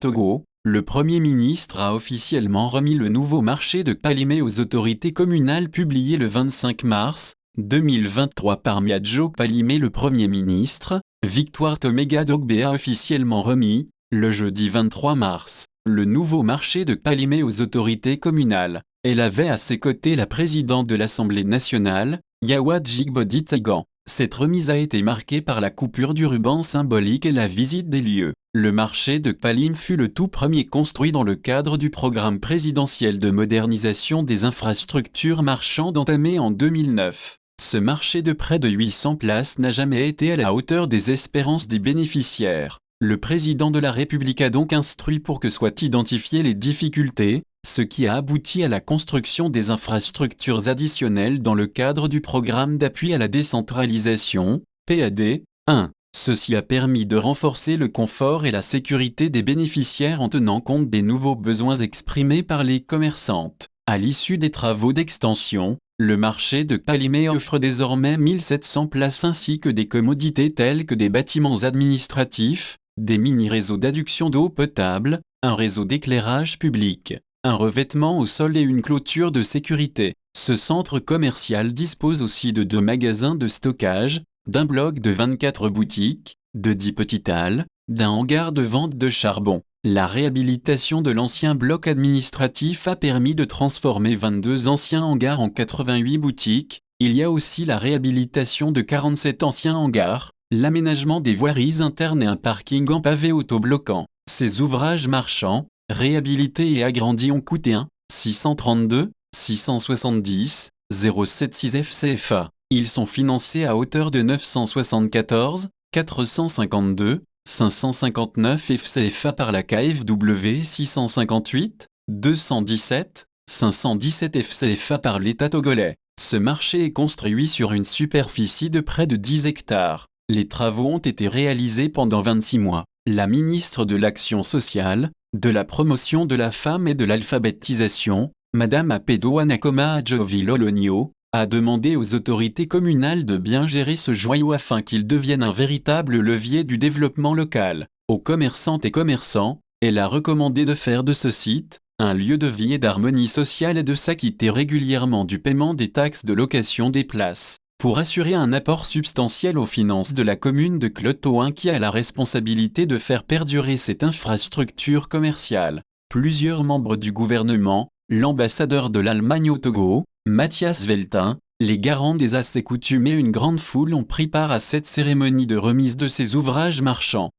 Togo, le Premier ministre a officiellement remis le nouveau marché de Palimé aux autorités communales publié le 25 mars 2023 par Miadjo Palimé. Le Premier ministre, Victoire Toméga Dogbe, a officiellement remis, le jeudi 23 mars, le nouveau marché de Palimé aux autorités communales. Elle avait à ses côtés la présidente de l'Assemblée nationale, Yawa Djigbodi Tsagan. Cette remise a été marquée par la coupure du ruban symbolique et la visite des lieux. Le marché de Palim fut le tout premier construit dans le cadre du programme présidentiel de modernisation des infrastructures marchandes entamé en 2009. Ce marché de près de 800 places n'a jamais été à la hauteur des espérances des bénéficiaires. Le président de la République a donc instruit pour que soient identifiées les difficultés, ce qui a abouti à la construction des infrastructures additionnelles dans le cadre du programme d'appui à la décentralisation, PAD 1. Ceci a permis de renforcer le confort et la sécurité des bénéficiaires en tenant compte des nouveaux besoins exprimés par les commerçantes. À l'issue des travaux d'extension, le marché de Palimé offre désormais 1700 places ainsi que des commodités telles que des bâtiments administratifs, des mini-réseaux d'adduction d'eau potable, un réseau d'éclairage public, un revêtement au sol et une clôture de sécurité. Ce centre commercial dispose aussi de 2 magasins de stockage, d'un bloc de 24 boutiques, de 10 petites halles, d'un hangar de vente de charbon. La réhabilitation de l'ancien bloc administratif a permis de transformer 22 anciens hangars en 88 boutiques. Il y a aussi la réhabilitation de 47 anciens hangars, l'aménagement des voiries internes et un parking en pavé autobloquant. Ces ouvrages marchands, réhabilités et agrandis ont coûté 1 632 670 076 FCFA. Ils sont financés à hauteur de 974 452 559 FCFA par la KfW, 658 217 517 FCFA par l'État togolais. Ce marché est construit sur une superficie de près de 10 hectares. Les travaux ont été réalisés pendant 26 mois. La ministre de l'Action sociale, de la promotion de la femme et de l'alphabétisation, Madame Apedo Anakoma Adjovi-Lolonio, a demandé aux autorités communales de bien gérer ce joyau afin qu'il devienne un véritable levier du développement local. Aux commerçantes et commerçants, elle a recommandé de faire de ce site un lieu de vie et d'harmonie sociale et de s'acquitter régulièrement du paiement des taxes de location des places, pour assurer un apport substantiel aux finances de la commune de Clotoin qui a la responsabilité de faire perdurer cette infrastructure commerciale. Plusieurs membres du gouvernement, l'ambassadeur de l'Allemagne au Togo, Mathias Veltin, les garants des as et coutumes et une grande foule ont pris part à cette cérémonie de remise de ces ouvrages marchands.